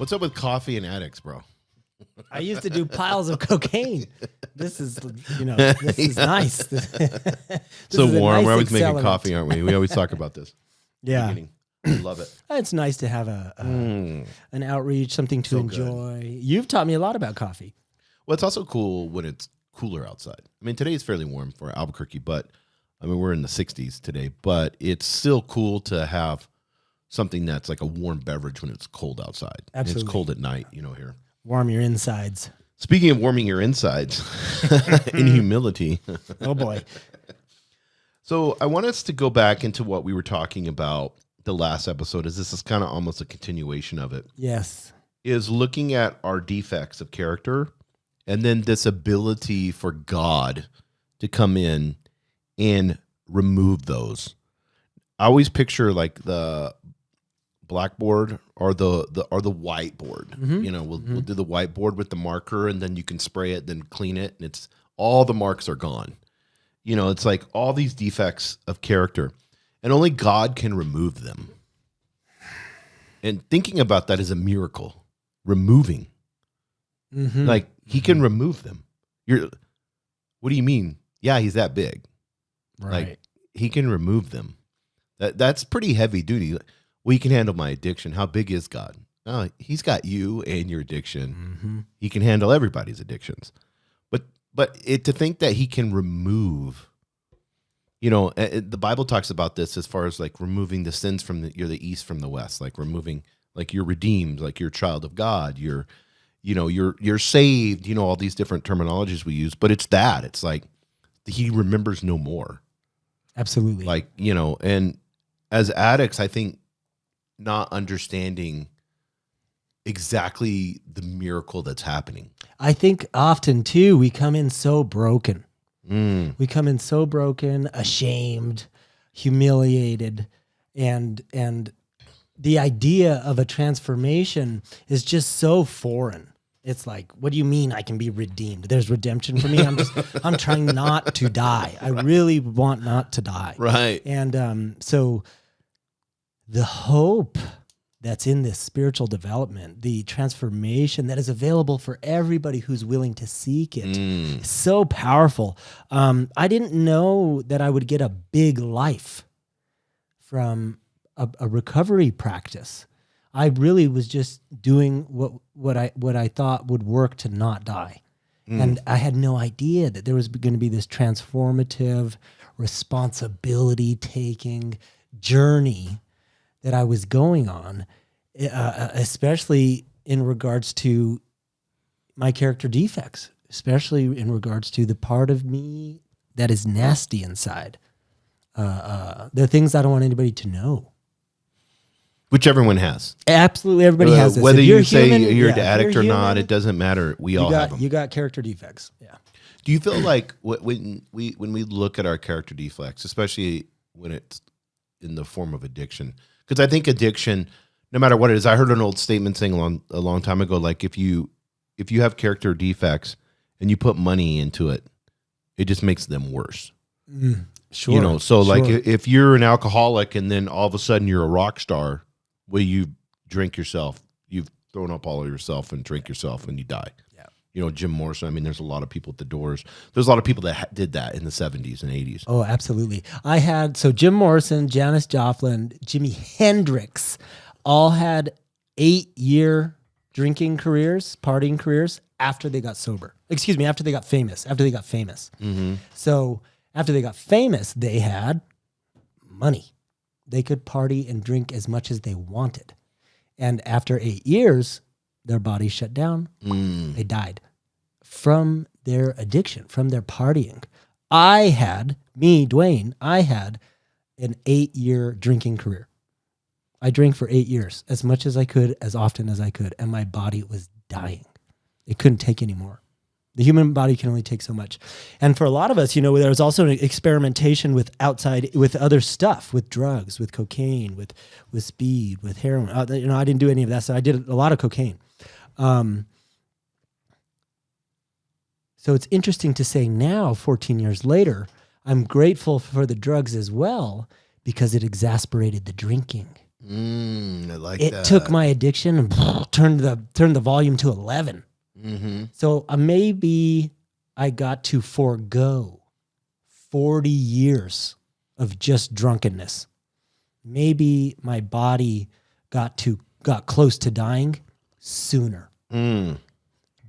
What's up with coffee and addicts, bro? I used to do piles of cocaine. This is, this is nice. This So is a warm. nice We're always making accelerant. coffee, aren't we? We always talk about this. Yeah. I love it. It's nice to have an outreach, something to So enjoy. You've taught me a lot about coffee. Well, it's also cool when it's cooler outside. I mean, today is fairly warm for Albuquerque, but I mean, we're in the 60s today, but it's still cool to have something that's like a warm beverage when it's cold outside. Absolutely. It's cold at night, here. Warm your insides. Speaking of warming your insides in humility. Oh, boy. So I want us to go back into what we were talking about the last episode, as this is kind of almost a continuation of it. Yes. Is looking at our defects of character and then this ability for God to come in and remove those. I always picture like the blackboard or the whiteboard. Mm-hmm. We'll do the whiteboard with the marker, and then you can spray it, then clean it, and it's all the marks are gone. It's like all these defects of character, and only God can remove them. And thinking about that is a miracle. Removing, like he can remove them. What do you mean? Yeah, he's that big. Right. Like he can remove them. That's pretty heavy duty. Well, he can handle my addiction. How big is God? Oh, he's got you and your addiction. Mm-hmm. He can handle everybody's addictions. But to think that he can remove, the Bible talks about this as far as like removing the sins from the east from the west, like removing, like you're redeemed, like you're a child of God, you're saved, all these different terminologies we use, but it's like he remembers no more. Absolutely. Like, and as addicts, I think not understanding exactly the miracle that's happening. I think often too, we come in so broken. Mm. We come in so broken, ashamed, humiliated, and the idea of a transformation is just so foreign. It's like, what do you mean I can be redeemed? There's redemption for me. I'm trying not to die. I really want not to die. Right. And so the hope that's in this spiritual development, the transformation that is available for everybody who's willing to seek it, is so powerful. I didn't know that I would get a big life from a recovery practice. I really was just doing what I thought would work to not die. And I had no idea that there was going to be this transformative, responsibility-taking journey that I was going on, especially in regards to my character defects, especially in regards to the part of me that is nasty inside. The things I don't want anybody to know. Which everyone has. Absolutely, everybody has this. Whether If you say human, you're yeah, an if addict you're or not, human, it doesn't matter. We all have them. You got character defects. Yeah. Do you feel like when we look at our character defects, especially when it's in the form of addiction? Because I think addiction, no matter what it is, I heard an old statement saying a long time ago, like if you have character defects and you put money into it, it just makes them worse. Sure. Like if you're an alcoholic and then all of a sudden you're a rock star, well, you drink yourself, you've thrown up all of yourself and drink yourself and you die. Yeah. Jim Morrison, I mean, there's a lot of people at the Doors. There's a lot of people that did that in the 70s and 80s. Oh, absolutely. So Jim Morrison, Janis Joplin, Jimi Hendrix all had 8-year drinking careers, partying careers after they got sober. Excuse me, after they got famous. Mm-hmm. So after they got famous, they had money. They could party and drink as much as they wanted. And after 8 years, their body shut down. They died from their addiction, from their partying. Duane, I had an 8-year drinking career. I drank for 8 years, as much as I could, as often as I could, and my body was dying. It couldn't take any more. The human body can only take so much. And for a lot of us, there's also an experimentation with other stuff, with drugs, with cocaine, with speed, with heroin. I didn't do any of that. So I did a lot of cocaine. So it's interesting to say now, 14 years later, I'm grateful for the drugs as well, because it exasperated the drinking. I like It that. took my addiction and turned the volume to 11. Mm-hmm. So maybe I got to forego 40 years of just drunkenness. Maybe my body got close to dying sooner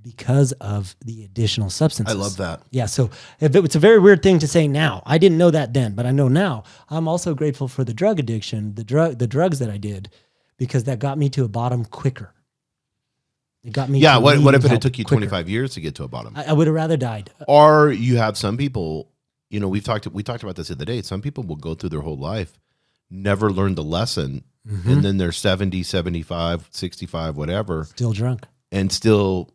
because of the additional substances. I love that. Yeah, so it's a very weird thing to say now. I didn't know that then, but I know now. I'm also grateful for the drug addiction, the drugs that I did, because that got me to a bottom quicker. It got me. Yeah. What if it help took you quicker. 25 years to get to a bottom? I would have rather died. Or you have some people, you know, we talked about this the other day. Some people will go through their whole life, never learn the lesson, and then they're 70, 75, 65, whatever. Still drunk. And still,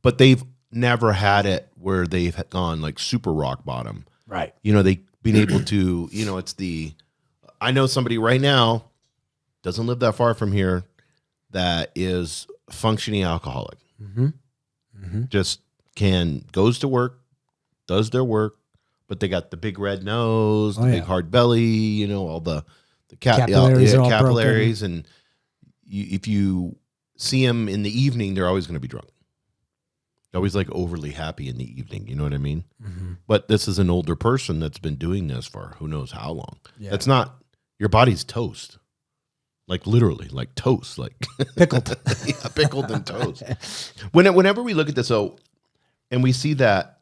but they've never had it where they've gone like super rock bottom. Right. You know, they've been able to, you know, I know somebody right now, doesn't live that far from here, that is functioning alcoholic. Just goes to work, does their work, but they got the big red nose, the big hard belly, you know, all the capillaries, capillaries, and if you see them in the evening, they're always going to be drunk. They're always like overly happy in the evening. You know what I mean? But this is an older person that's been doing this for who knows how long. Yeah. That's not, your body's toast. Like literally, like toast, like pickled. Yeah, pickled and toast. Whenever we look at this, and we see that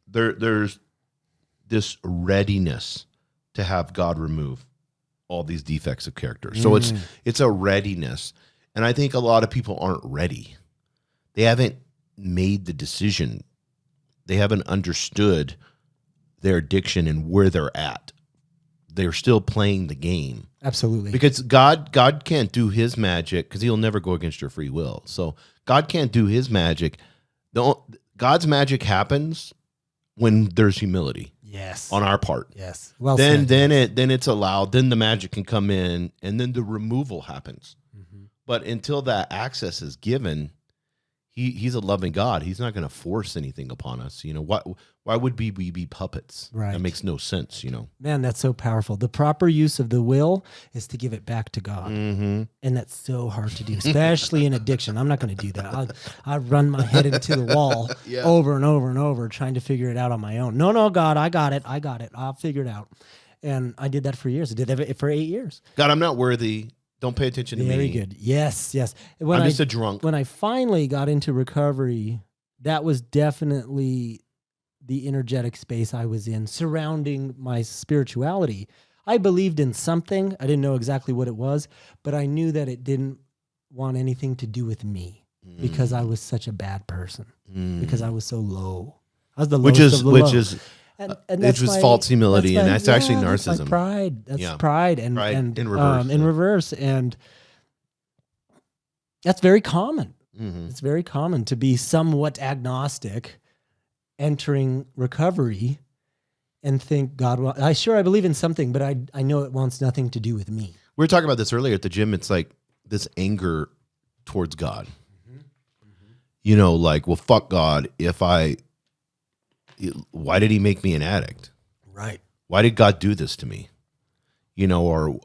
there's this readiness to have God remove all these defects of character. So it's a readiness. And I think a lot of people aren't ready. They haven't made the decision. They haven't understood their addiction and where they're at. They're still playing the game. Absolutely. Because God can't do his magic because he'll never go against your free will. So God can't do his magic. God's magic happens when there's humility. Yes. On our part. Yes. Well then said. then it's allowed. Then the magic can come in, and then the removal happens. But until that access is given, he's a loving God. He's not going to force anything upon us. You know, why would we be puppets? Right. That makes no sense, you know. Man, that's so powerful. The proper use of the will is to give it back to God. And that's so hard to do, especially in addiction. I'm not going to do that. I'll run my head into the wall over and over and over trying to figure it out on my own. No, God, I got it. I'll figure it out. And I did that for years. I did that for 8 years. God, I'm not worthy. Don't pay attention to me. Very good. Yes. I'm just a drunk. When I finally got into recovery, that was definitely the energetic space I was in surrounding my spirituality. I believed in something. I didn't know exactly what it was, but I knew that it didn't want anything to do with me because I was such a bad person, because I was so low. I was the lowest of the low. Which was false humility, and that's actually narcissism. That's pride. That's pride and in reverse. In reverse, and that's very common. It's very common to be somewhat agnostic, entering recovery, and think God. I believe in something, but I know it wants nothing to do with me. We were talking about this earlier at the gym. It's like this anger towards God. You know, like, well, fuck God. Why did he make me an addict? Right. Why did God do this to me? You know, or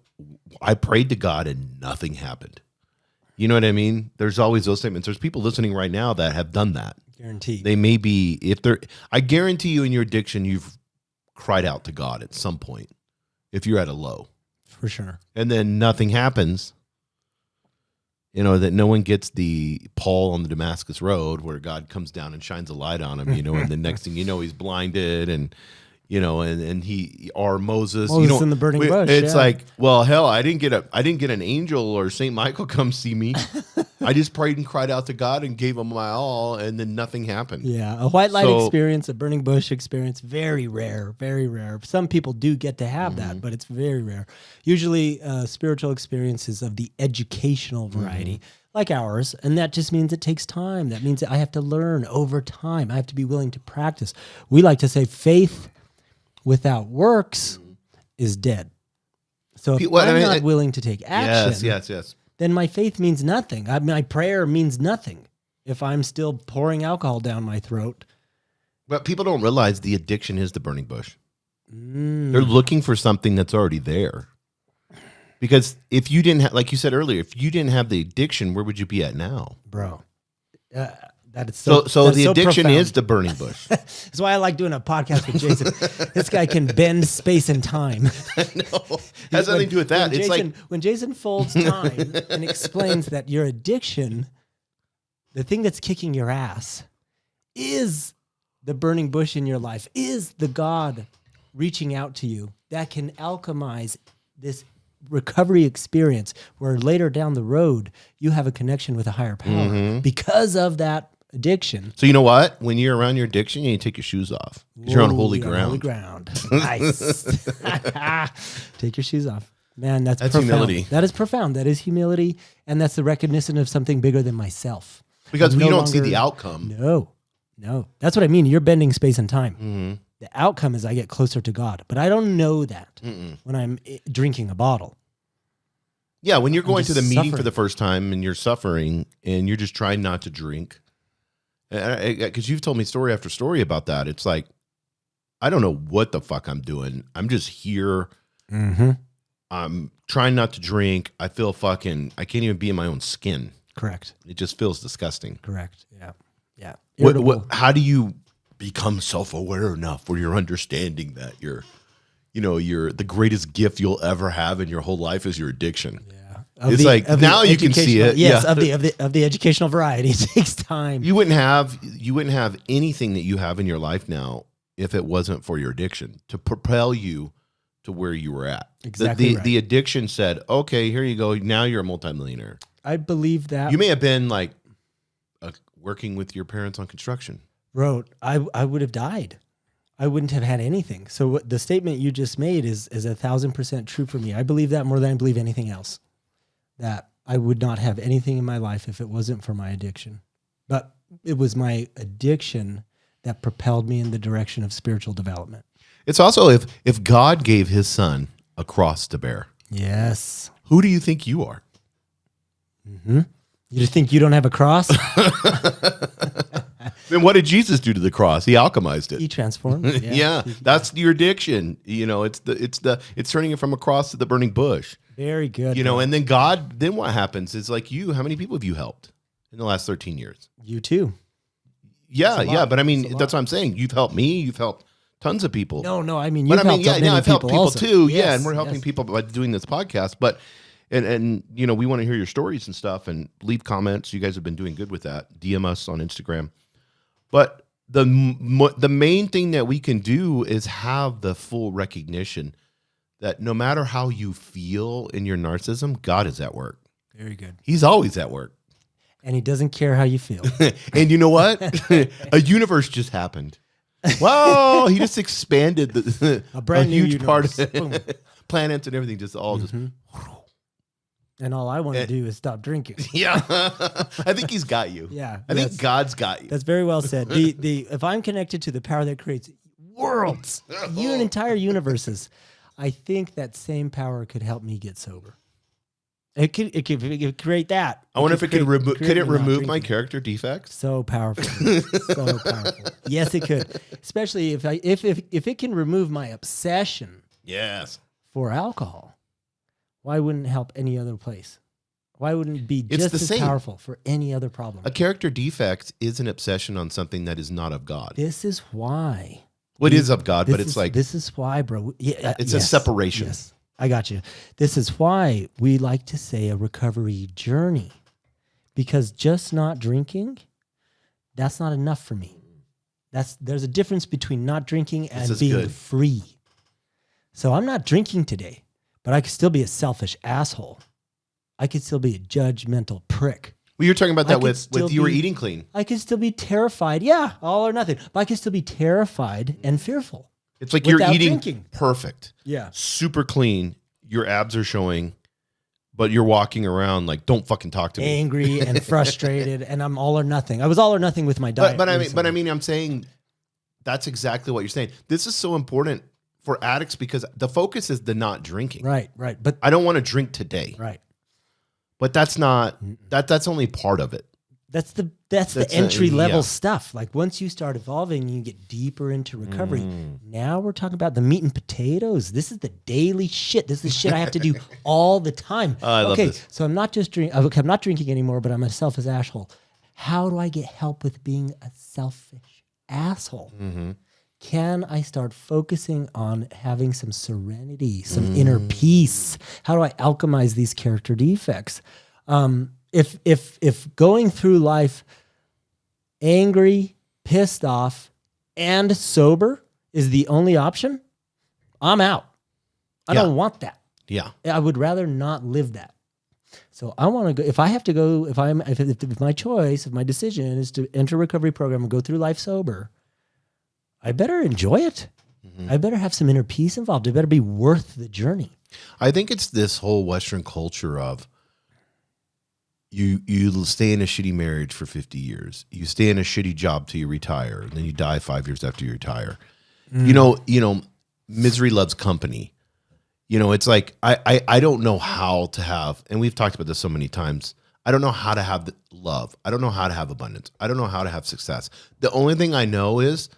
I prayed to God and nothing happened. You know what I mean? There's always those statements. There's people listening right now that have done that. Guaranteed. They may be, I guarantee you in your addiction, you've cried out to God at some point if you're at a low. For sure. And then nothing happens. You know, that no one gets the Paul on the Damascus Road where God comes down and shines a light on him, you know, and the next thing you know, he's blinded and, you know, and Moses, you know, in the burning bush. It's like, well, hell, I didn't get an angel or St. Michael come see me. I just prayed and cried out to God and gave him my all, and then nothing happened. Yeah. A white light experience, a burning bush experience, very rare, very rare. Some people do get to have that, but it's very rare. Usually spiritual experiences of the educational variety, like ours, and that just means it takes time. That means that I have to learn over time. I have to be willing to practice. We like to say faith without works is dead. So if I'm not willing to take action, yes, then my faith means nothing. My prayer means nothing if I'm still pouring alcohol down my throat. But people don't realize the addiction is the burning bush. They're looking for something that's already there. Because if you didn't have, like you said earlier, if you didn't have the addiction, where would you be at now? Bro. That is So that the so addiction profound. is the burning bush. That's why I like doing a podcast with Jason. This guy can bend space and time. No, has nothing to do with that. It's when Jason folds time and explains that your addiction, the thing that's kicking your ass, is the burning bush in your life, is the God reaching out to you that can alchemize this recovery experience where later down the road you have a connection with a higher power because of that addiction. So you know what? When you're around your addiction, you need to take your shoes off. 'Cause you're on holy ground. Holy ground. Nice. Take your shoes off. Man, that's profound. humility. That is profound. That is humility. And that's the recognition of something bigger than myself. Because I'm you no don't see longer- the outcome. No. That's what I mean. You're bending space and time. Mm-hmm. The outcome is I get closer to God. But I don't know that when I'm drinking a bottle. Yeah, when you're going to the just meeting for suffering. the first time and you're suffering and you're just trying not to drink. Because you've told me story after story about that. It's like, I don't know what the fuck I'm doing. I'm just here. Mm-hmm. I'm trying not to drink. I feel fucking, I can't even be in my own skin. Correct. It just feels disgusting. Correct. Yeah. Yeah. Irritable. How do you become self-aware enough where you're understanding that you're the greatest gift you'll ever have in your whole life is your addiction. Yeah. It's like now you can see it. Yes, Yeah. of the educational variety. It takes time. You wouldn't have anything that you have in your life now if it wasn't for your addiction to propel you to where you were at. Exactly. The addiction said, okay, here you go. Now you're a multimillionaire. I believe that. You may have been like working with your parents on construction. Wrote, I would have died. I wouldn't have had anything. So what the statement you just made is 1,000% true for me. I believe that more than I believe anything else. That I would not have anything in my life if it wasn't for my addiction. But it was my addiction that propelled me in the direction of spiritual development. It's also if God gave his son a cross to bear. Yes. Who do you think you are? Mm-hmm. You think you don't have a cross? Then what did Jesus do to the cross? He alchemized it. He transformed. Yeah, that's your addiction. It's turning it from a cross to the burning bush. Very good. And then God, then what happens is like how many people have you helped in the last 13 years? You too. Yeah, but I mean, That's a that's what I'm saying. You've helped me. You've helped tons of people. No, I mean, But you've helped many I've helped people also. too. Yes, Yeah, and we're helping yes. people by doing this podcast. But and we want to hear your stories and stuff and leave comments. You guys have been doing good with that. DM us on Instagram. But the main thing that we can do is have the full recognition that no matter how you feel in your narcissism, God is at work. Very good. He's always at work. And he doesn't care how you feel. And you know what? A universe just happened. Wow, he just expanded A brand new huge part of universe. it. Planets and everything just all just. And all I want to do is stop drinking. Yeah, I think he's got you. Yeah, I think God's got you. That's very well said. The if I'm connected to the power that creates worlds, entire universes, I think that same power could help me get sober. It could create that. I wonder if it could remove. Could it me not remove my drinking. character defects? So powerful, so powerful. Yes, it could. Especially if it can remove my obsession Yes. for alcohol. Why wouldn't it help any other place? Why wouldn't it be It's just the as same. powerful for any other problem? A character defect is an obsession on something that is not of God. This is why. Well, it is of God, but This it's is- like this is why, bro. Yeah, it's a separation. Yes, I got you. This is why we like to say a recovery journey, because just not drinking, that's not enough for me. There's a difference between not drinking and is being good. free. So I'm not drinking today, but I could still be a selfish asshole. I could still be a judgmental prick. Well, you're talking about I that could with still you were be- eating clean. I could still be terrified. Yeah, all or nothing. But I could still be terrified and fearful. It's like you're without eating drinking. perfect, Yeah. super clean. Your abs are showing, but you're walking around like, don't fucking talk to me. Angry and frustrated, and I'm all or nothing. I was all or nothing with my diet. But recently. I mean, I'm saying that's exactly what you're saying. This is so important for addicts because the focus is the not drinking. right. But I don't want to drink today, right. but that's not that's only part of it. That's the entry level yeah. stuff. Like once you start evolving, you get deeper into recovery. Now we're talking about the meat and potatoes. This is the daily shit. This is shit I have to do all the time. I love this. So I'm not just drinking. I'm not drinking anymore, but I'm a selfish asshole. How do I get help with being a selfish asshole? Can I start focusing on having some serenity, some inner peace? How do I alchemize these character defects? If going through life angry, pissed off, and sober is the only option, I'm out. I don't want that. Yeah. I would rather not live that. So I want to go. If I have to go, if my choice, if my decision is to enter a recovery program and go through life sober, I better enjoy it. I better have some inner peace involved. It better be worth the journey. I think it's this whole Western culture of you stay in a shitty marriage for 50 years. You stay in a shitty job till you retire, and then you die 5 years after you retire. You know, misery loves company. You know, it's like I don't know how to have, and we've talked about this so many times. I don't know how to have love. I don't know how to have abundance. I don't know how to have success. The only thing I know is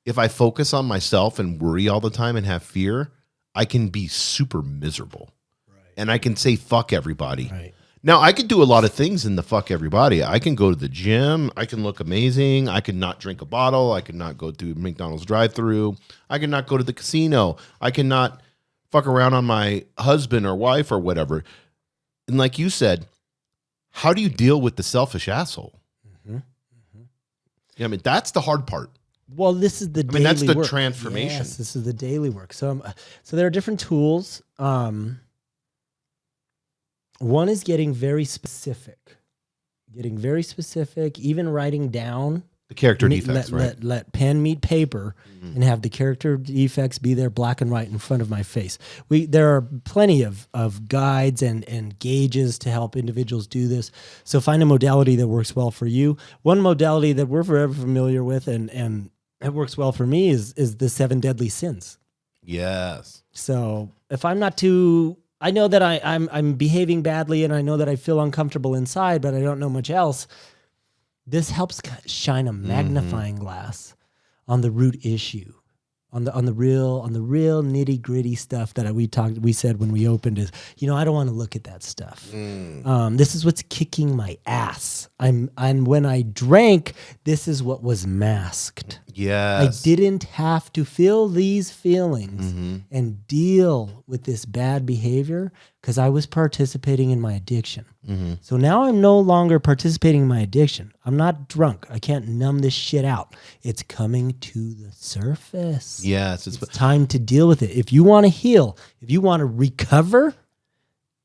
if I focus on myself and worry all the time and have fear, I can be super miserable. Right. And I can say fuck everybody. Right. Now, I could do a lot of things in the fuck everybody. I can go to the gym. I can look amazing. I can not drink a bottle. I can not go to McDonald's drive-thru. I can not go to the casino. I can not fuck around on my husband or wife or whatever. And like you said, how do you deal with the selfish asshole? Yeah, I mean, that's the hard part. Well, this is the daily that's the work. transformation. Yes, this is the daily work. So there are different tools. One is getting very specific, even writing down the character defects, right? Let pen meet paper and have the character defects be there black and white in front of my face. There are plenty of guides and gauges to help individuals do this. So find a modality that works well for you. One modality that we're forever familiar with and it works well for me is the 7 deadly sins. Yes. So if I'm not too, I know that I'm behaving badly and I know that I feel uncomfortable inside, but I don't know much else. This helps shine a magnifying glass on the root issue, on the real nitty gritty stuff that we said when we opened is, I don't want to look at that stuff. This is what's kicking my ass. And when I drank, this is what was masked. Yes. I didn't have to feel these feelings and deal with this bad behavior because I was participating in my addiction. So now I'm no longer participating in my addiction. I'm not drunk. I can't numb this shit out. It's coming to the surface. Yes. It's time to deal with it. If you want to heal, if you want to recover,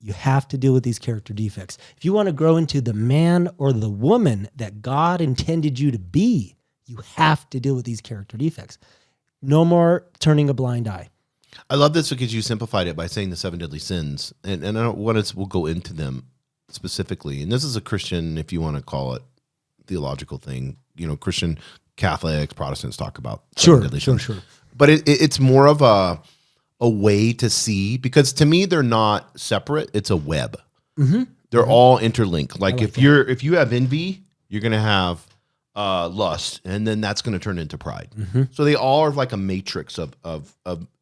you have to deal with these character defects. If you want to grow into the man or the woman that God intended you to be, you have to deal with these character defects. No more turning a blind eye. I love this because you simplified it by saying the 7 deadly sins. And I don't want us, we'll go into them specifically. And this is a Christian, if you want to call it, theological thing. Christian Catholics, Protestants talk about Sure. But it's more of a way to see, because to me they're not separate. It's a web. They're all interlinked. Like if you have envy, you're gonna have lust, and then that's gonna turn into pride. So they all are like a matrix of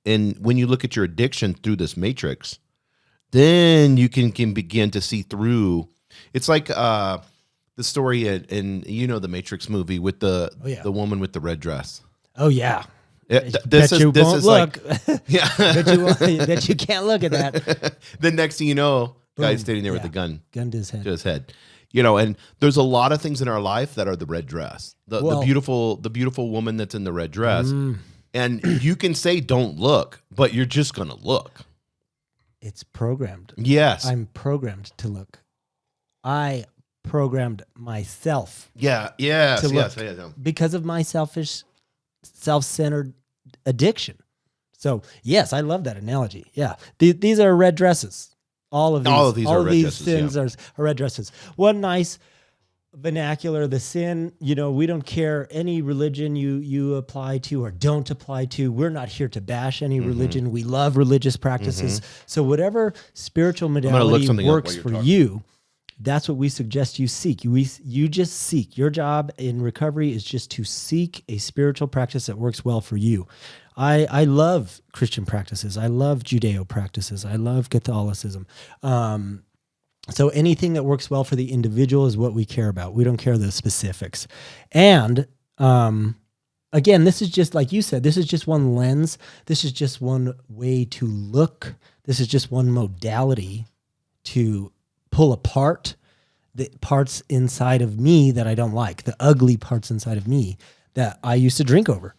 and when you look at your addiction through this matrix, then you can begin to see through. It's like the story in the Matrix movie with the woman with the red dress. Oh yeah. This is look. Like, yeah. bet you can't look at that. The next thing you know, guy's standing there with a gun to his head. And there's a lot of things in our life that are the red dress, the beautiful woman that's in the red dress, and you can say don't look, but you're just gonna look. It's programmed. Yes, I'm programmed to look. I programmed myself. Yeah. Yes. To look Yes. because of my selfish, self-centered addiction. So yes, I love that analogy. Yeah, these are red dresses. All of these sins are red dresses. One nice vernacular, the sin, we don't care any religion you apply to or don't apply to. We're not here to bash any religion. We love religious practices. So whatever spiritual modality works for you, That's what we suggest you seek. You just seek. Your job in recovery is just to seek a spiritual practice that works well for you. I love Christian practices. I love Judeo practices. I love Catholicism. So anything that works well for the individual is what we care about. We don't care the specifics. And again, this is just like you said, this is just one lens. This is just one way to look. This is just one modality to pull apart the parts inside of me that I don't like, the ugly parts inside of me that I used to drink over.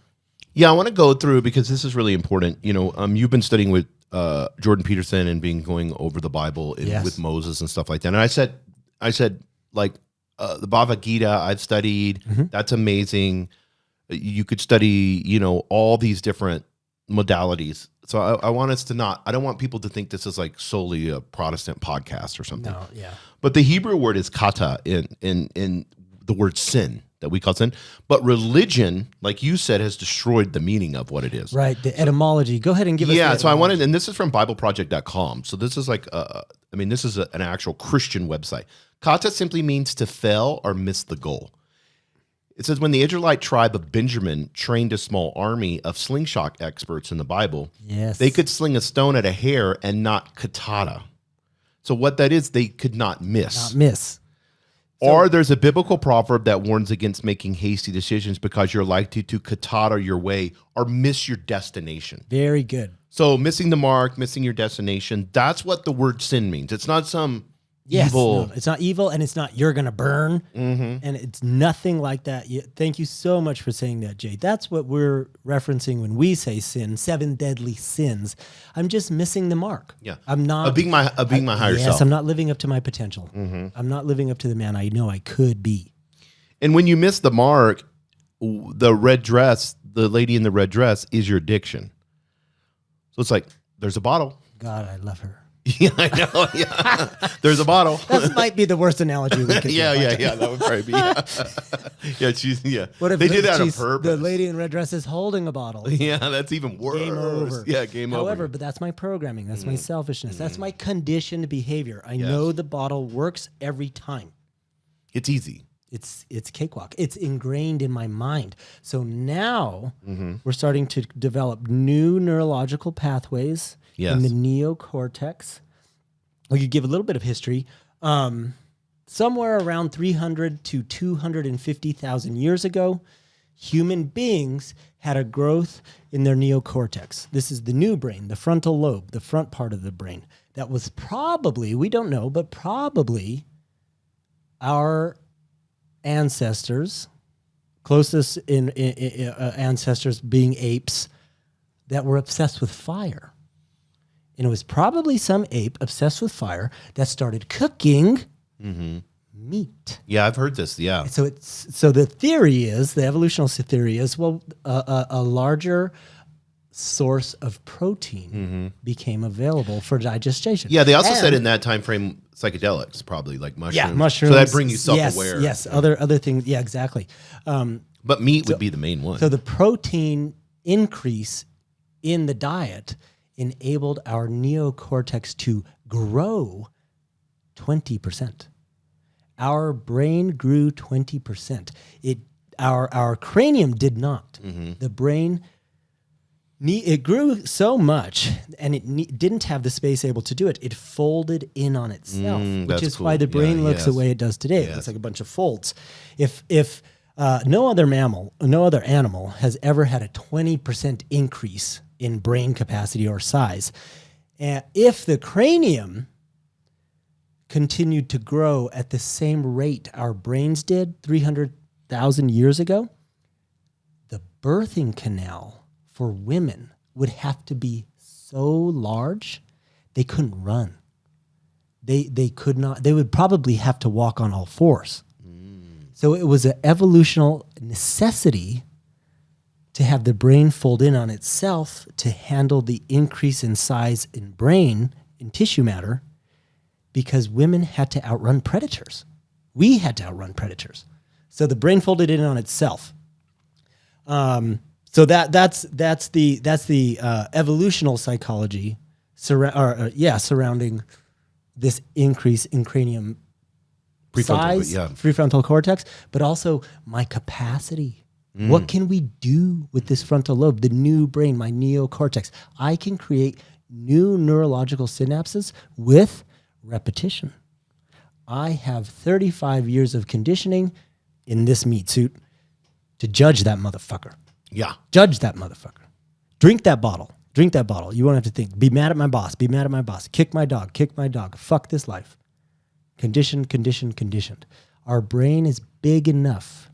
Yeah, I want to go through because this is really important. You've been studying with Jordan Peterson and going over the Bible with Moses and stuff like that. And I said, like the Bhagavad Gita I've studied. Mm-hmm. That's amazing. You could study, all these different modalities. So I want us to I don't want people to think this is like solely a Protestant podcast or something. No, yeah. But the Hebrew word is kata in the word sin that we call sin. But religion, like you said, has destroyed the meaning of what it is. Right. The etymology. Go ahead and give us the etymology. So I wanted, and this is from BibleProject.com. So this is like, this is an actual Christian website. Kata simply means to fail or miss the goal. It says, when the Israelite tribe of Benjamin trained a small army of slingshot experts in the Bible, they could sling a stone at a hair and not katata. So what that is, they could not miss. Or there's a biblical proverb that warns against making hasty decisions because you're likely to katata your way or miss your destination. Very good. So missing the mark, missing your destination, that's what the word sin means. It's not some evil. No, it's not evil, and it's not you're going to burn, and it's nothing like that. Thank you so much for saying that, Jay. That's what we're referencing when we say sin, 7 deadly sins. I'm just missing the mark. Yeah. I'm not being my higher self. Yes, I'm not living up to my potential. Mm-hmm. I'm not living up to the man I know I could be. And when you miss the mark, the lady in the red dress is your addiction. So it's like, there's a bottle. God, I love her. Yeah, I know. Yeah, there's a bottle. That might be the worst analogy we could. Yeah. That would probably be. What if they did that on purpose? The lady in red dress is holding a bottle. Yeah, that's even worse. Game over. Yeah, game over. However, but that's my programming. That's my selfishness. That's my conditioned behavior. I know the bottle works every time. It's easy. It's cakewalk. It's ingrained in my mind. So now we're starting to develop new neurological pathways in the neocortex. I'll give a little bit of history. Somewhere around 300 to 250,000 years ago, human beings had a growth in their neocortex. This is the new brain, the frontal lobe, the front part of the brain. That was probably, we don't know, but probably our ancestors, closest in ancestors being apes, that were obsessed with fire. And it was probably some ape obsessed with fire that started cooking meat. Yeah, I've heard this. Yeah. So the theory is, the evolutional theory is, a larger source of protein became available for digestion. Yeah, they also said in that time frame psychedelics, probably like mushrooms. Yeah, mushrooms. So that bring you self-aware. Yes, other things. Yeah, exactly. But meat would be the main one. So the protein increase in the diet enabled our neocortex to grow 20%. Our brain grew 20%. Our cranium did not. The brain, it grew so much, and it didn't have the space able to do it. It folded in on itself, which is why the brain looks the way it does today. Yes. It's like a bunch of folds. If no other animal has ever had a 20% increase in brain capacity or size, and if the cranium continued to grow at the same rate our brains did 300,000 years ago, the birthing canal for women would have to be so large they couldn't run. They could not. They would probably have to walk on all fours. So it was an evolutional necessity to have the brain fold in on itself to handle the increase in size in brain, in tissue matter, because women had to outrun predators. We had to outrun predators. So the brain folded in on itself. So that's the evolutional psychology surrounding this increase in cranium size, prefrontal cortex, but also my capacity. What can we do with this frontal lobe, the new brain, my neocortex? I can create new neurological synapses with repetition. I have 35 years of conditioning in this meat suit to judge that motherfucker. Yeah. Judge that motherfucker. Drink that bottle. Drink that bottle. You won't have to think. Be mad at my boss. Be mad at my boss. Kick my dog. Kick my dog. Fuck this life. Conditioned, conditioned, conditioned. Our brain is big enough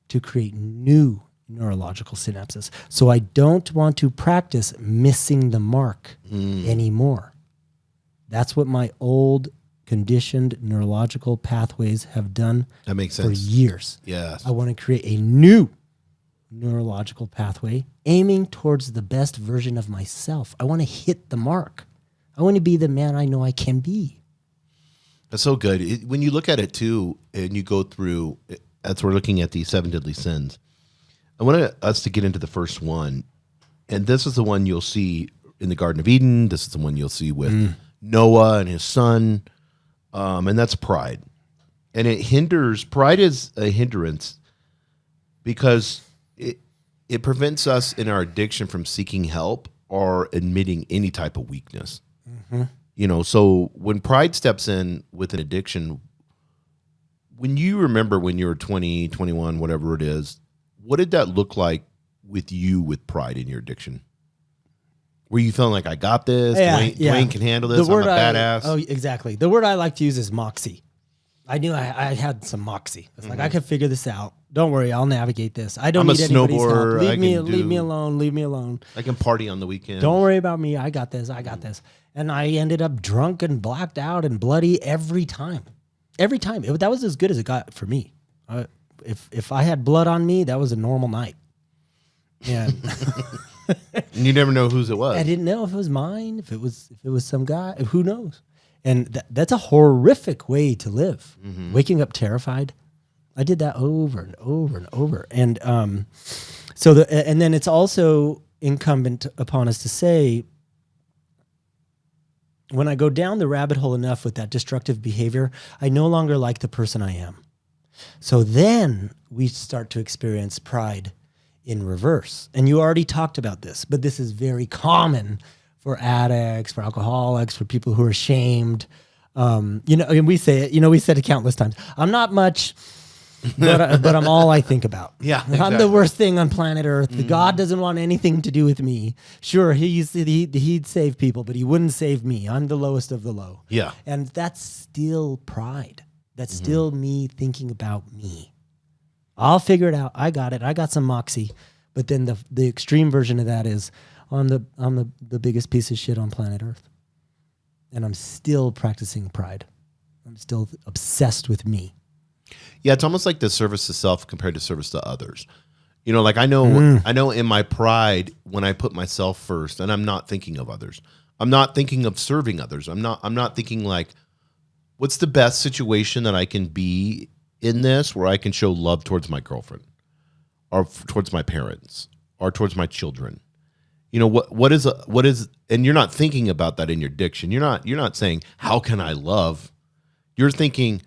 to create new neurological synapses. So I don't want to practice missing the mark anymore. That's what my old conditioned neurological pathways have done That makes for sense. years. Yes. I want to create a new neurological pathway aiming towards the best version of myself. I want to hit the mark. I want to be the man I know I can be. That's so good. When you look at it too, and you go through, as we're looking at the 7 deadly sins, I want us to get into the first one. And this is the one you'll see in the Garden of Eden. This is the one you'll see with Noah and his son. And that's pride. And pride is a hindrance because it prevents us in our addiction from seeking help or admitting any type of weakness. You know, so when pride steps in with an addiction, when you remember when you were 20, 21, whatever it is, what did that look like with you with pride in your addiction? Were you feeling like, I got this? Duane can handle this. I'm a badass. Oh, exactly. The word I like to use is moxie. I knew I had some moxie. It's like, I can figure this out. Don't worry, I'll navigate this. I don't need anybody's help. Leave me alone. Leave me alone. I can party on the weekend. Don't worry about me. I got this. I got this. And I ended up drunk and blacked out and bloody every time. Every time. That was as good as it got for me. If I had blood on me, that was a normal night. And and you never know whose it was. I didn't know if it was mine, if it was some guy. Who knows? And that's a horrific way to live. Waking up terrified. I did that over and over and over. And and then it's also incumbent upon us to say, when I go down the rabbit hole enough with that destructive behavior, I no longer like the person I am. So then we start to experience pride in reverse. And you already talked about this, but this is very common for addicts, for alcoholics, for people who are ashamed. And we say it, we said it countless times. I'm not much, but I'm all I think about. Yeah, exactly. I'm the worst thing on planet Earth. God doesn't want anything to do with me. Sure, he'd save people, but he wouldn't save me. I'm the lowest of the low. Yeah. And that's still pride. That's still me thinking about me. I'll figure it out. I got it. I got some moxie. But then the extreme version of that is I'm the biggest piece of shit on planet Earth. And I'm still practicing pride. I'm still obsessed with me. Yeah, it's almost like the service to self compared to service to others. Like I know in my pride, when I put myself first and I'm not thinking of others, I'm not thinking of serving others. I'm not thinking like, what's the best situation that I can be in this where I can show love towards my girlfriend or towards my parents or towards my children? What is, and you're not thinking about that in your addiction. You're not saying, how can I love? You're thinking,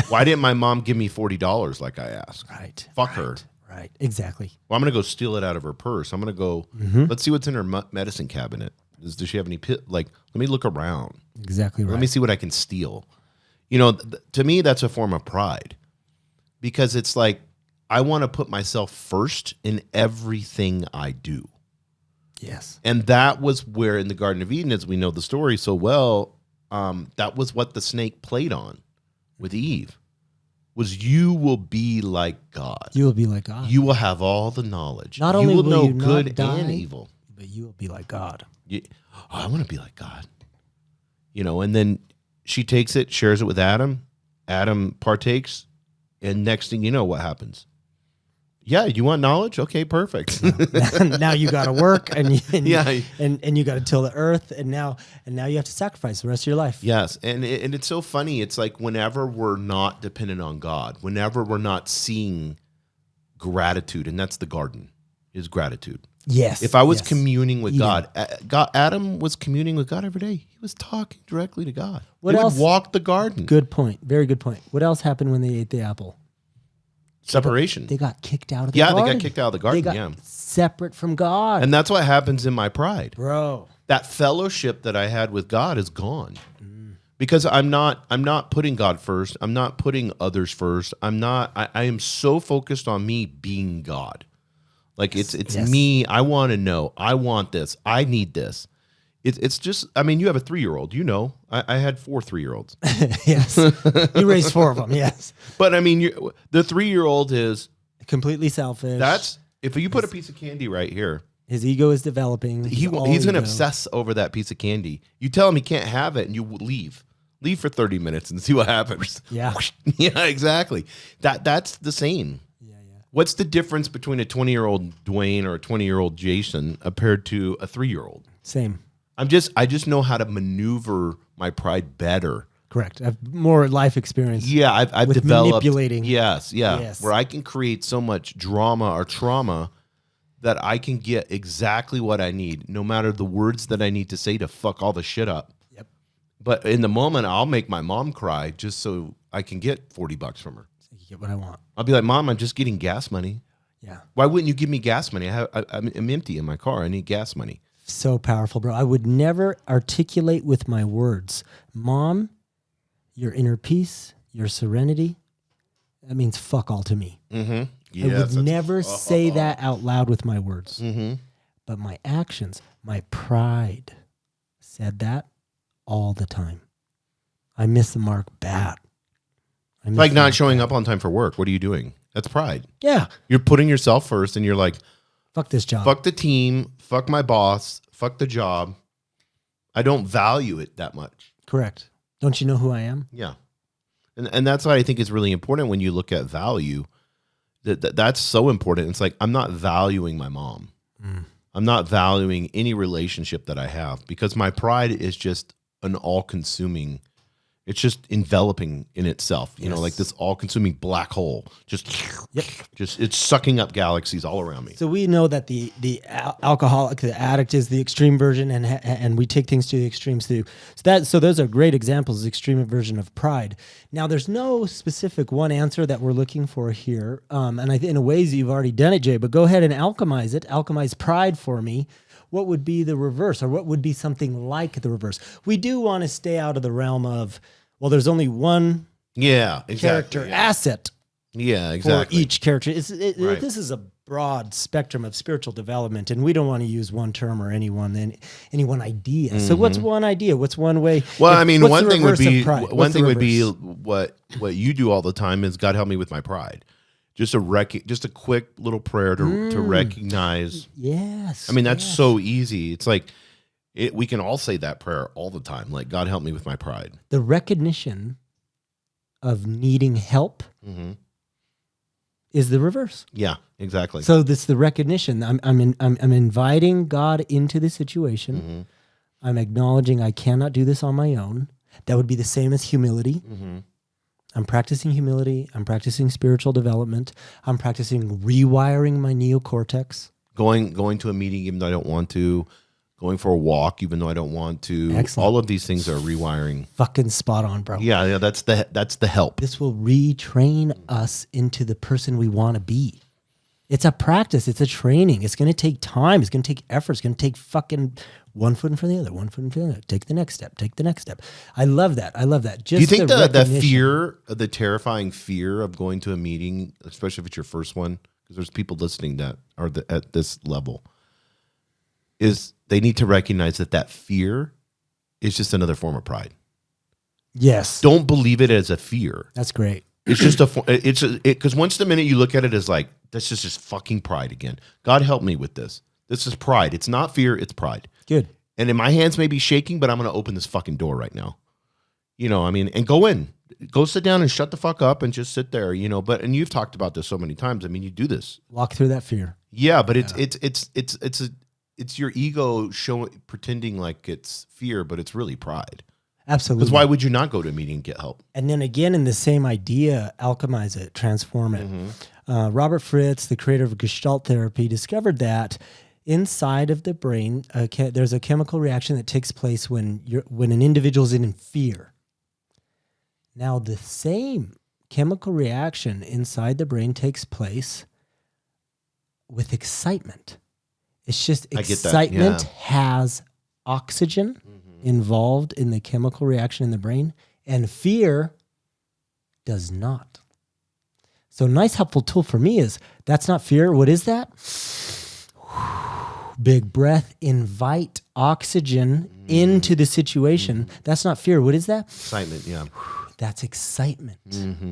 why didn't my mom give me $40 like I asked? Right. Fuck her. Right. Exactly. Well, I'm going to go steal it out of her purse. I'm going to go, let's see what's in her medicine cabinet. Does she have any let me look around. Exactly right. Let me see what I can steal. To me, that's a form of pride because it's like, I want to put myself first in everything I do. Yes. And that was where in the Garden of Eden, as we know the story so well, that was what the snake played on with Eve, was you will be like God. You will be like God. You will have all the knowledge. Not only you will will know you not good die, and evil. but you will be like God. I want to be like God. And then she takes it, shares it with Adam. Adam partakes, and next thing you know, what happens? Yeah, you want knowledge? Okay, perfect. Now you got to work, and you got to till the earth, and now you have to sacrifice the rest of your life. Yes, and it's so funny. It's like whenever we're not dependent on God, whenever we're not seeing gratitude, and that's the garden, is gratitude. Yes. If I was yes. communing with Eating. God, Adam was communing with God every day. He was talking directly to God. What They else? would walk the garden. Good point. Very good point. What else happened when they ate the apple? Separation. They got kicked out of the Yeah, garden. they got kicked out of the garden. They got Yeah. separate from God. And that's what happens in my pride. Bro. That fellowship that I had with God is gone. Because I'm not putting God first. I'm not putting others first. I am so focused on me being God. Like it's Yes. me. I want to know. I want this. I need this. It's just, I mean, you have a 3-year-old, you know, I had 4 3-year-olds, Yes. You raised 4 of them. Yes. but I mean, the 3-year-old is, Completely selfish. that's, if you put a piece of candy right here, His ego is developing. he's going to obsess over that piece of candy. You tell him he can't have it and you leave for 30 minutes and see what happens. Yeah. Yeah, exactly. That's the same. Yeah, yeah. What's the difference between a 20-year-old Duane or a 20-year-old Jason compared to a 3-year-old? Same. I just know how to maneuver my pride better. Correct. I have more life experience. Yeah, I've With developed manipulating. Yes, yeah, Yes. where I can create so much drama or trauma that I can get exactly what I need, no matter the words that I need to say to fuck all the shit up. Yep. But in the moment, I'll make my mom cry just so I can get $40 from her. So you get what I want. I'll be like, Mom, I'm just getting gas money. Yeah. Why wouldn't you give me gas money? I'm empty in my car. I need gas money. So powerful, bro. I would never articulate with my words, Mom, your inner peace, your serenity, that means fuck all to me. Mm-hmm. I would never say that out loud with my words. Mm-hmm. But my actions, my pride said that all the time. I miss the mark bad. Like not showing up on time for work. What are you doing? That's pride. Yeah. You're putting yourself first and you're like, Fuck this job. fuck the team, fuck my boss, fuck the job. I don't value it that much. Correct. Don't you know who I am? Yeah. And that's what I think is really important when you look at value. That's so important. It's like, I'm not valuing my mom. I'm not valuing any relationship that I have because my pride is just an all-consuming, it's just enveloping in itself, you know, like this all-consuming black hole. Just it's sucking up galaxies all around me. So we know that the alcoholic, the addict is the extreme version, and we take things to the extremes too. So those are great examples, the extreme version of pride. Now, there's no specific one answer that we're looking for here, and in a ways you've already done it, Jay. But go ahead and alchemize it. Alchemize pride for me. What would be the reverse, or what would be something like the reverse? We do want to stay out of the realm of, well, there's only one character asset for each character. This is a broad spectrum of spiritual development, and we don't want to use one term or any one idea. Mm-hmm. So what's one idea? What's one way? Well, I mean, one thing would be what you do all the time is, God help me with my pride. Just a quick little prayer to recognize. Yes. I mean, that's so easy. It's like we can all say that prayer all the time. Like, God help me with my pride. The recognition of needing help is the reverse. Yeah, exactly. So this the recognition. I'm inviting God into the situation. Mm-hmm. I'm acknowledging I cannot do this on my own. That would be the same as humility. Mm-hmm. I'm practicing humility. I'm practicing spiritual development. I'm practicing rewiring my neocortex. Going to a meeting even though I don't want to. Going for a walk even though I don't want to. Excellent. All of these things are rewiring. Fucking spot on, bro. Yeah, that's the help. This will retrain us into the person we want to be. It's a practice. It's a training. It's going to take time. It's going to take effort. It's going to take fucking one foot in front of the other, one foot in front of the other. Take the next step. Take the next step. I love that. Just do you think the fear, the terrifying fear of going to a meeting, especially if it's your first one, because there's people listening that are at this level, is they need to recognize that fear is just another form of pride. Yes. Don't believe it as a fear. That's great. It's just because once the minute you look at it as like, this is just fucking pride again. God help me with this. This is pride. It's not fear. It's pride. Good. And in my hands may be shaking, but I'm going to open this fucking door right now. You know, I mean, and go sit down and shut the fuck up and just sit there, you know, and you've talked about this so many times. I mean, you do this. Walk through that fear. Yeah, but it's your ego pretending like it's fear, but it's really pride. Absolutely. Because why would you not go to a meeting and get help? And then again, in the same idea, alchemize it, transform it. Mm-hmm. Robert Fritz, the creator of Gestalt therapy, discovered that inside of the brain, there's a chemical reaction that takes place when an individual is in fear. Now, the same chemical reaction inside the brain takes place with excitement. It's just excitement has oxygen involved in the chemical reaction in the brain, and fear does not. So a nice helpful tool for me is, that's not fear. What is that? Big breath, invite oxygen into the situation. That's not fear. What is that? Excitement, yeah. That's excitement.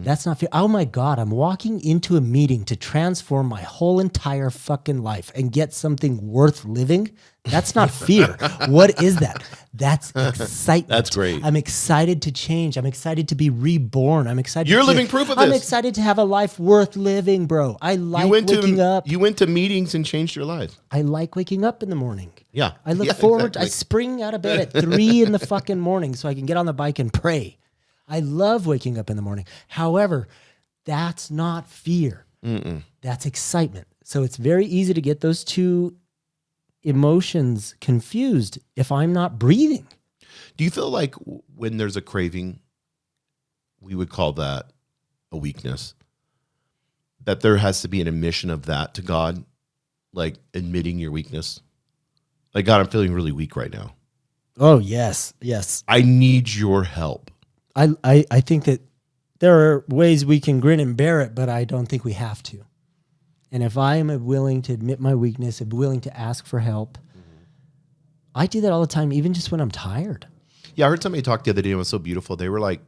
That's not fear. Oh my God, I'm walking into a meeting to transform my whole entire fucking life and get something worth living. That's not fear. What is that? That's excitement. That's great. I'm excited to change. I'm excited to be reborn. I'm excited. You're living proof of this. I'm excited to have a life worth living, bro. I like waking up. You went to meetings and changed your life. I like waking up in the morning. Yeah. I look forward. Exactly. I spring out of bed at 3 in the fucking morning so I can get on the bike and pray. I love waking up in the morning. However, that's not fear. That's excitement. So it's very easy to get those two emotions confused if I'm not breathing. Do you feel like when there's a craving, we would call that a weakness, that there has to be an admission of that to God, like admitting your weakness? Like, God, I'm feeling really weak right now. Oh, yes. Yes. I need your help. I think that there are ways we can grin and bear it, but I don't think we have to. And if I am willing to admit my weakness, I'm willing to ask for help, I do that all the time, even just when I'm tired. Yeah, I heard somebody talk the other day, and it was so beautiful. They were like,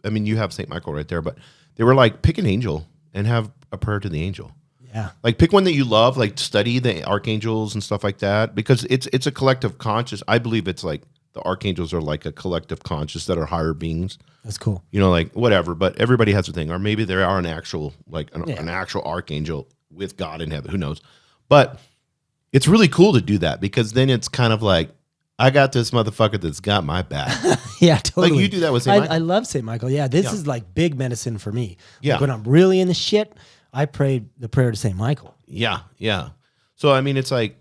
I mean, you have St. Michael right there, but they were like, pick an angel and have a prayer to the angel. Yeah. Like, pick one that you love, like study the archangels and stuff like that, because it's a collective conscious. I believe it's like the archangels are like a collective conscious that are higher beings. That's cool. You know, like whatever, but everybody has a thing. Or maybe they are an actual, like an actual archangel with God in heaven. Who knows? But it's really cool to do that, because then it's kind of like, I got this motherfucker that's got my back. Yeah, totally. Like you do that with St. Michael. I love St. Michael. Yeah, this is like big medicine for me. Yeah. Like when I'm really in the shit, I pray the prayer to St. Michael. Yeah, yeah. So, I mean, it's like,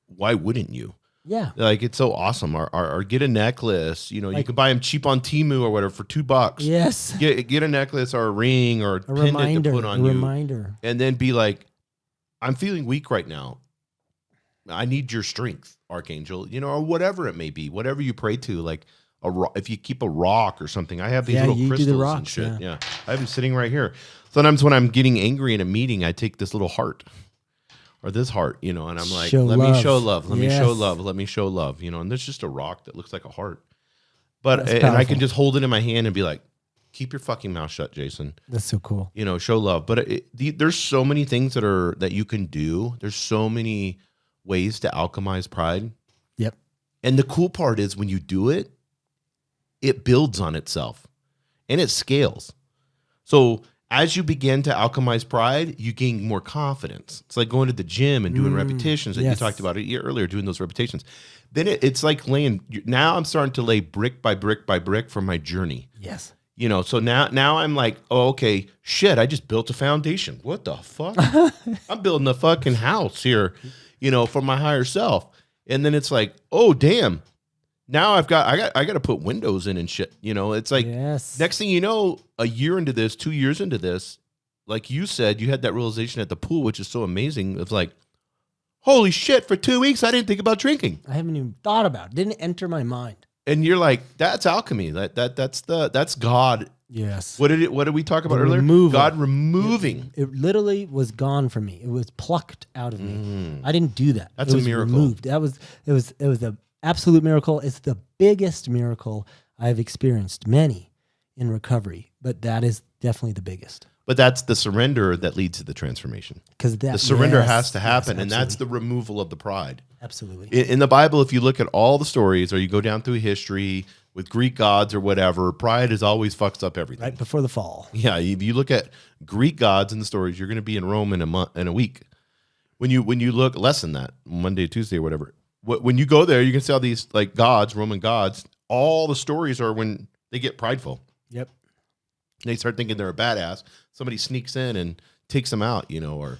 why wouldn't you? Yeah. Like, it's so awesome. Or get a necklace. You know, you can buy them cheap on Temu or whatever for $2. Yes. Get a necklace or a ring or a pendant to put on you. A reminder. And then be like, I'm feeling weak right now. I need your strength, Archangel. You know, or whatever it may be. Whatever you pray to. Like, if you keep a rock or something. I have these little crystals and shit. Yeah. I have them sitting right here. Sometimes when I'm getting angry in a meeting, I take this little heart. Or this heart, you know, and I'm like, let me show love. Let me show love. Let me show love, you know, and there's just a rock that looks like a heart. But, and I can just hold it in my hand and be like, keep your fucking mouth shut, Jason. That's so cool. You know, show love. But there's so many things that you can do. There's so many ways to alchemize pride. Yep. And the cool part is when you do it, it builds on itself and it scales. So as you begin to alchemize pride, you gain more confidence. It's like going to the gym and doing repetitions that you talked about earlier, doing those repetitions. Then it's like now I'm starting to lay brick by brick by brick for my journey. Yes. You know, so now I'm like, oh, okay, shit, I just built a foundation. What the fuck? I'm building a fucking house here, you know, for my higher self. And then it's like, oh, damn. Now I got to put windows in and shit. You know, it's like next thing you know, a year into this, 2 years into this, like you said, you had that realization at the pool, which is so amazing. It's like, holy shit, for 2 weeks, I didn't think about drinking. I haven't even thought about it. Didn't enter my mind. And you're like, that's alchemy. That's God. Yes. What did we talk about earlier? God removing. It literally was gone from me. It was plucked out of me. I didn't do that. That's a miracle. Removed. It was a absolute miracle. It's the biggest miracle I've experienced, many in recovery, but that is definitely the biggest. But that's the surrender that leads to the transformation. Because the surrender has to happen, and that's the removal of the pride. Absolutely. In the Bible, if you look at all the stories, or you go down through history with Greek gods or whatever, pride is always fucks up everything. Right before the fall. Yeah, if you look at Greek gods in the stories, you're going to be in Rome in a week. When you look less than that, Monday, Tuesday, or whatever. When you go there, you can see all these like gods, Roman gods. All the stories are when they get prideful. Yep. They start thinking they're a badass. Somebody sneaks in and takes them out, you know,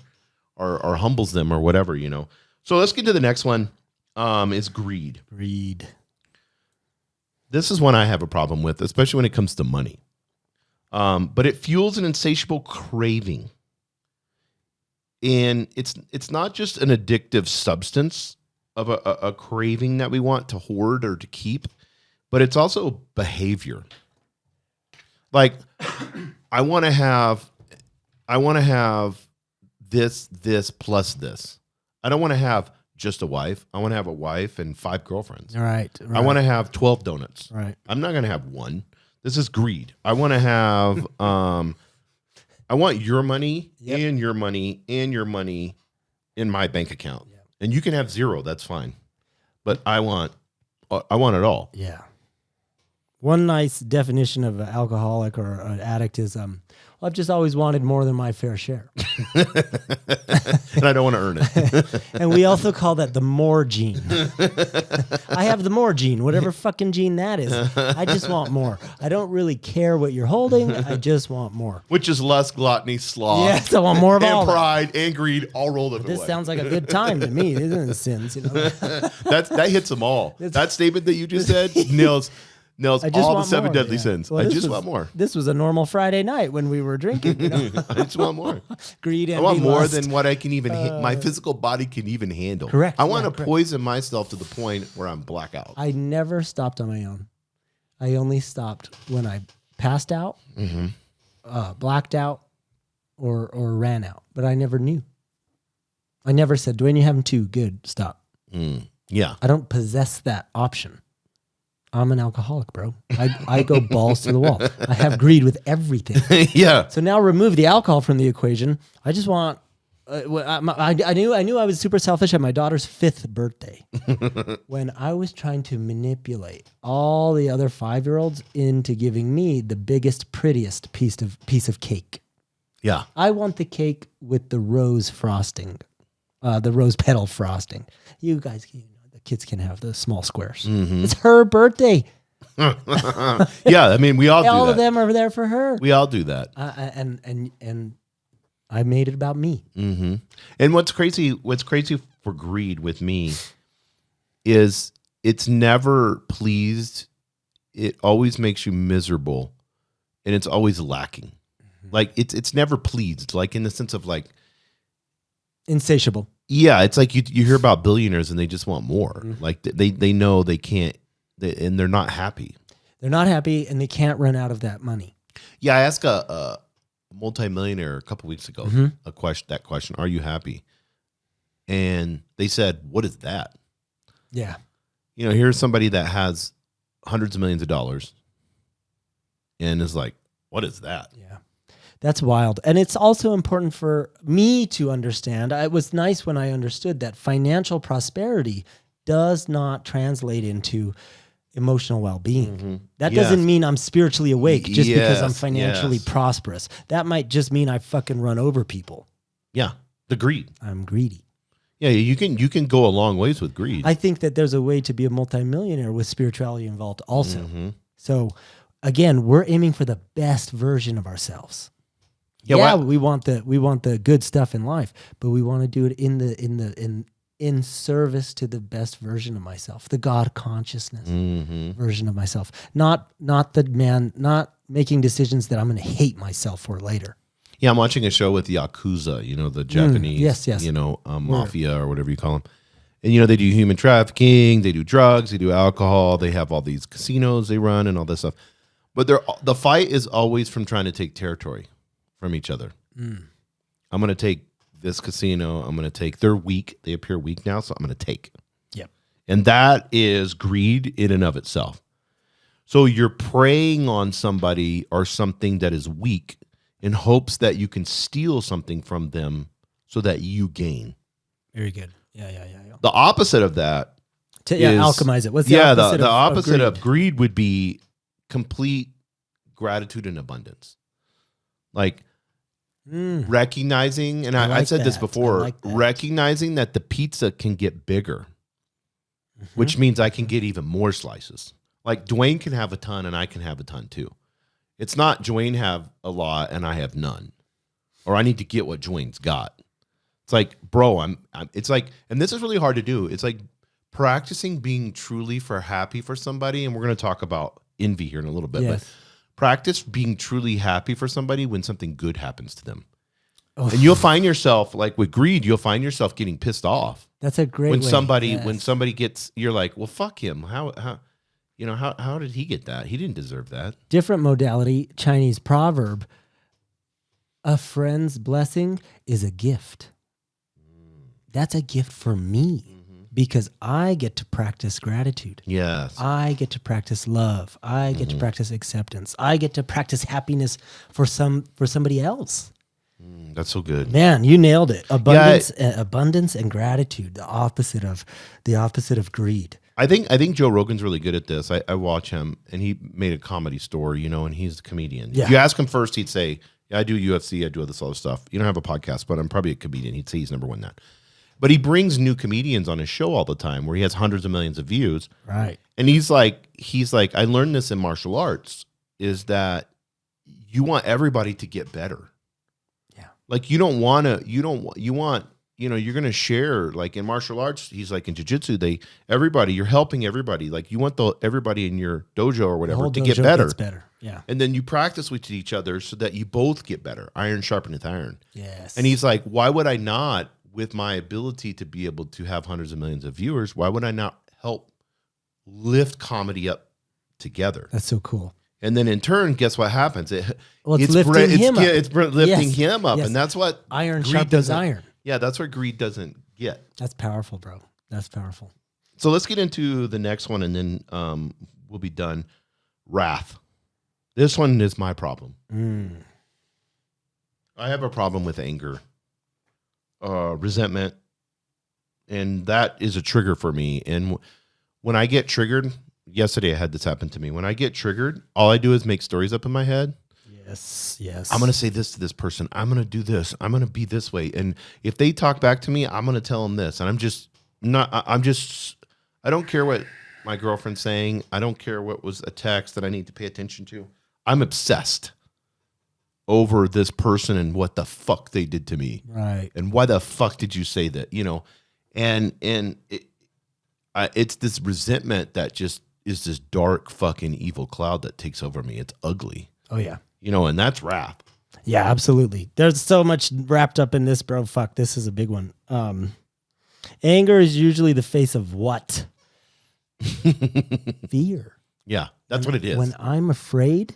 or humbles them or whatever, you know. So let's get to the next one. Is greed. Greed. This is one I have a problem with, especially when it comes to money. But it fuels an insatiable craving. And it's not just an addictive substance of a craving that we want to hoard or to keep, but it's also behavior. Like I want to have this plus this. I don't want to have just a wife. I want to have a wife and 5 girlfriends. Right. I want to have 12 donuts. Right. I'm not going to have one. This is greed. I want to have I want your money and your money and your money in my bank account. Yep. And you can have 0, that's fine. But I want it all. Yeah. One nice definition of an alcoholic or an addict is, I've just always wanted more than my fair share. And I don't want to earn it. And we also call that the more gene. I have the more gene, whatever fucking gene that is. I just want more. I don't really care what you're holding. I just want more. Which is lust, gluttony, sloth. Yes, I want more of all. And pride and greed all rolled up. This sounds like a good time to me. It isn't sins, you know. That hits them all. That statement that you just said nails all the 7 deadly sins. Well, I just want more. This was a normal Friday night when we were drinking. You know? I just want more. Greed, envy, I want more lust. than what I can even, my physical body can even handle. Correct. I want to poison myself to the point where I'm blackout. I never stopped on my own. I only stopped when I passed out, blacked out, or ran out. But I never knew. I never said, Duane, you're having 2. Good, stop. Yeah. I don't possess that option. I'm an alcoholic, bro. I go balls to the wall. I have greed with everything. Yeah. So now remove the alcohol from the equation. I just want. I knew I was super selfish at my daughter's 5th birthday when I was trying to manipulate all the other 5-year-olds into giving me the biggest, prettiest piece of cake. Yeah. I want the cake with the rose frosting, the rose petal frosting. You guys, the kids can have the small squares. It's her birthday. Yeah, I mean, we all do all that. of them are there for her. We all do that. And I made it about me. Mm-hmm. And what's crazy for greed with me is it's never pleased. It always makes you miserable, and it's always lacking. Like it's never pleased. Like in the sense of like insatiable. Yeah, it's like you hear about billionaires and they just want more. Like they know they can't, and they're not happy. They're not happy, and they can't run out of that money. Yeah, I asked a multimillionaire a couple weeks ago that question: "Are you happy?" And they said, "What is that?" Yeah, here's somebody that has hundreds of millions of dollars, and is like, "What is that?" Yeah. That's wild. And it's also important for me to understand. It was nice when I understood that financial prosperity does not translate into emotional well-being. That doesn't mean I'm spiritually awake just because I'm financially prosperous. That might just mean I fucking run over people. Yeah, the greed. I'm greedy. Yeah, you can go a long ways with greed. I think that there's a way to be a multimillionaire with spirituality involved also. So again, we're aiming for the best version of ourselves. Yeah, we want the good stuff in life, but we want to do it in service to the best version of myself, the God consciousness version of myself. Not making decisions that I'm going to hate myself for later. Yeah, I'm watching a show with Yakuza, the Japanese, mafia or whatever you call them. And, they do human trafficking, they do drugs, they do alcohol, they have all these casinos they run and all this stuff. But the fight is always from trying to take territory from each other. I'm going to take this casino. I'm going to take, they're weak. They appear weak now, so I'm going to take. Yep. And that is greed in and of itself. So you're preying on somebody or something that is weak in hopes that you can steal something from them so that you gain. Very good. Yeah. The opposite of that is... alchemize it. What's the opposite the opposite of greed would be complete gratitude and abundance. Like recognizing, and I've said this before, recognizing that the pizza can get bigger, which means I can get even more slices. Like Duane can have a ton and I can have a ton too. It's not Duane have a lot and I have none, or I need to get what Duane's got. It's like, bro, it's like, and this is really hard to do. It's like practicing being truly happy for somebody. And we're going to talk about envy here in a little bit, but practice being truly happy for somebody when something good happens to them. Oh. And you'll find yourself, like with greed, you'll find yourself getting pissed off. That's a great when way. When somebody gets, you're like, well, fuck him. How did he get that? He didn't deserve that. Different modality, Chinese proverb. A friend's blessing is a gift. That's a gift for me because I get to practice gratitude. Yes. I get to practice love. I get to practice acceptance. I get to practice happiness for somebody else. That's so good. Man, you nailed it. Abundance and gratitude, the opposite of greed. I think Joe Rogan's really good at this. I watch him, and he made a comedy store, and he's a comedian. Yeah. If you ask him first, he'd say, yeah, I do UFC, I do all this other stuff. You don't have a podcast, but I'm probably a comedian. He'd say he's number one that. But he brings new comedians on his show all the time where he has hundreds of millions of views. Right. And he's like, I learned this in martial arts, is that you want everybody to get better. Yeah. Like you're going to share, like in martial arts, he's like in jiu-jitsu, you're helping everybody. Like you want everybody in your dojo or whatever to get better. Gets better. Yeah. And then you practice with each other so that you both get better. Iron sharpeneth iron. Yes. And he's like, why would I not, with my ability to be able to have hundreds of millions of viewers, why would I not help lift comedy up together? That's so cool. And then in turn, guess what happens? It's lifting him up. It's lifting him up. Yes. And that's what iron sharpens iron. Yeah, that's what greed doesn't get. That's powerful, bro. That's powerful. So let's get into the next one, and then we'll be done. Wrath. This one is my problem. I have a problem with anger, resentment, and that is a trigger for me. And when I get triggered, yesterday I had this happen to me. When I get triggered, all I do is make stories up in my head. Yes. I'm going to say this to this person. I'm going to do this. I'm going to be this way. And if they talk back to me, I'm going to tell them this. And I don't care what my girlfriend's saying. I don't care what was a text that I need to pay attention to. I'm obsessed over this person and what the fuck they did to me. Right. And why the fuck did you say that? And it's this resentment that just is this dark fucking evil cloud that takes over me. It's ugly. Oh, yeah. And that's wrath. Yeah, absolutely. There's so much wrapped up in this, bro. Fuck, this is a big one. Anger is usually the face of what? Fear. Yeah, that's what it is. When I'm afraid,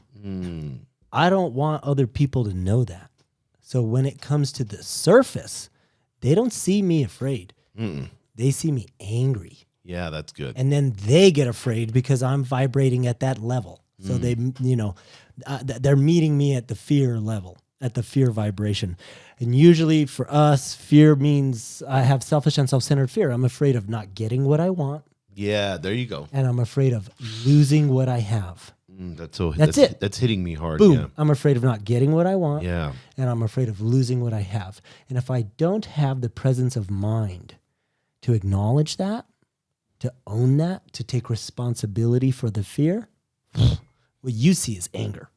I don't want other people to know that. So when it comes to the surface, they don't see me afraid. They see me angry. Yeah, that's good. And then they get afraid because I'm vibrating at that level. So they, they're meeting me at the fear level, at the fear vibration. And usually for us, fear means I have selfish and self-centered fear. I'm afraid of not getting what I want. Yeah, there you go. And I'm afraid of losing what I have. That's it. That's hitting me hard. Boom. Yeah. I'm afraid of not getting what I want. Yeah. And I'm afraid of losing what I have. And if I don't have the presence of mind to acknowledge that, to own that, to take responsibility for the fear, what you see is anger.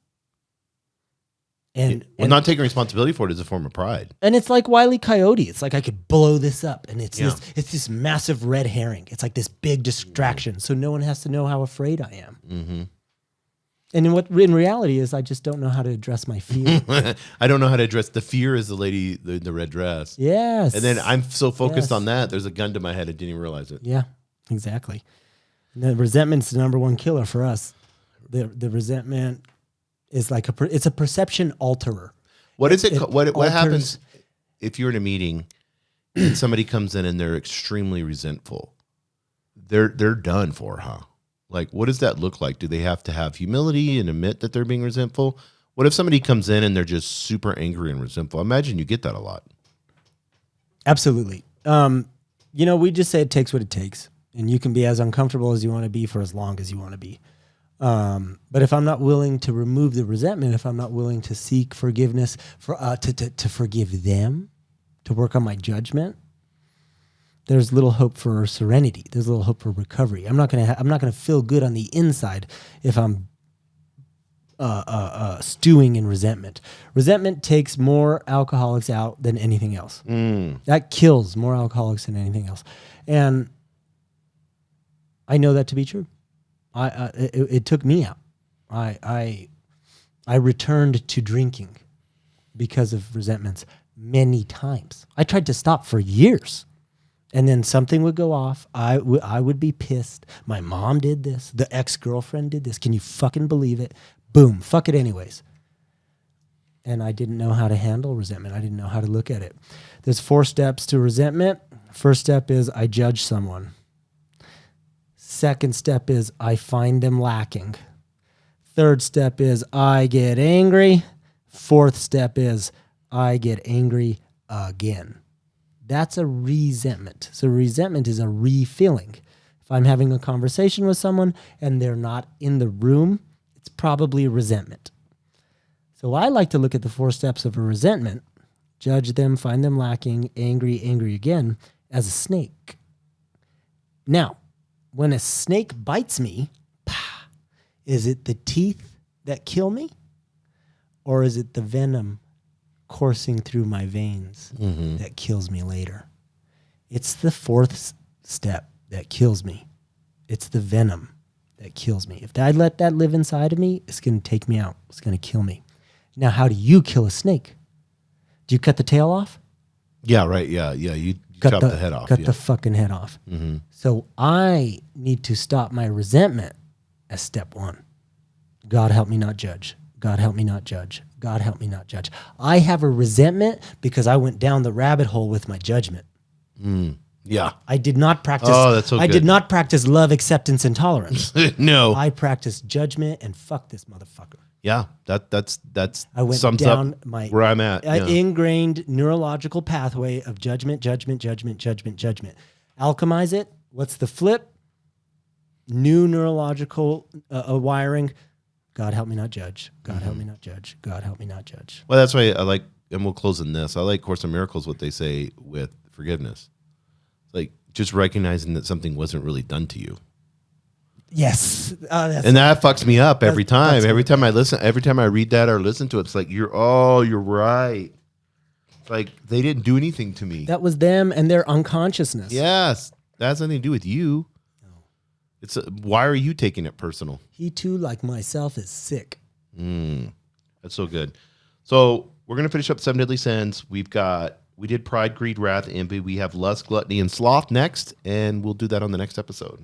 And not taking responsibility for it is a form of pride. And it's like Wile E. Coyote. It's like I could blow this up, and it's this massive red herring. It's like this big distraction, so no one has to know how afraid I am. Mm-hmm. And in reality is I just don't know how to address my fear. I don't know how to address the fear is the lady in the red dress. Yes. And then I'm so focused on that, there's a gun to my head. I didn't even realize it. Yeah, exactly. And the resentment's the number one killer for us. The resentment is like it's a perception alterer. What is it? What happens if you're in a meeting and somebody comes in and they're extremely resentful? They're done for, huh? Like, what does that look like? Do they have to have humility and admit that they're being resentful? What if somebody comes in and they're just super angry and resentful? I imagine you get that a lot. Absolutely. We just say it takes what it takes, and you can be as uncomfortable as you want to be for as long as you want to be. But if I'm not willing to remove the resentment, if I'm not willing to seek forgiveness to forgive them, to work on my judgment, there's little hope for serenity. There's little hope for recovery. I'm not gonna feel good on the inside if I'm stewing in resentment. Resentment takes more alcoholics out than anything else. That kills more alcoholics than anything else. And I know that to be true. It took me out. I returned to drinking because of resentments many times. I tried to stop for years, and then something would go off. I would be pissed. My mom did this. The ex-girlfriend did this. Can you fucking believe it? Boom. Fuck it anyways. And I didn't know how to handle resentment. I didn't know how to look at it. There's 4 steps to resentment. First step is I judge someone. Second step is I find them lacking. Third step is I get angry. Fourth step is I get angry again. That's a resentment. So resentment is a re-feeling. If I'm having a conversation with someone and they're not in the room, it's probably resentment. So I like to look at the 4 steps of a resentment, judge them, find them lacking, angry, angry again, as a snake. Now, when a snake bites me, is it the teeth that kill me? Or is it the venom coursing through my veins that kills me later? It's the 4th step that kills me. It's the venom that kills me. If I let that live inside of me, it's going to take me out. It's going to kill me. Now, how do you kill a snake? Do you cut the tail off? Yeah, right. Yeah. You chop the head off. Cut the fucking head off. So I need to stop my resentment as step 1. God help me not judge. God help me not judge. God help me not judge. I have a resentment because I went down the rabbit hole with my judgment. Yeah. I did not practice. Oh, that's so I good. did not practice love, acceptance, and tolerance. No. I practiced judgment and fuck this motherfucker. Yeah. That's I went sums down up my where I'm at. Yeah. ingrained neurological pathway of judgment, judgment, judgment, judgment, judgment. Alchemize it. What's the flip? New neurological wiring. God help me not judge. God help me not judge. God help me not judge. Well, that's why I like, and we'll close in this. I like Course in Miracles, what they say with forgiveness. It's like just recognizing that something wasn't really done to you. Yes. And that fucks me up every time. Every time I read that or listen to it, it's like, you're right. It's like they didn't do anything to me. That was them and their unconsciousness. Yes. That has nothing to do with you. It's why are you taking it personal? He too, like myself, is sick. That's so good. So we're going to finish up 7 Deadly Sins. We did pride, greed, wrath, envy. We have lust, gluttony, and sloth next, and we'll do that on the next episode.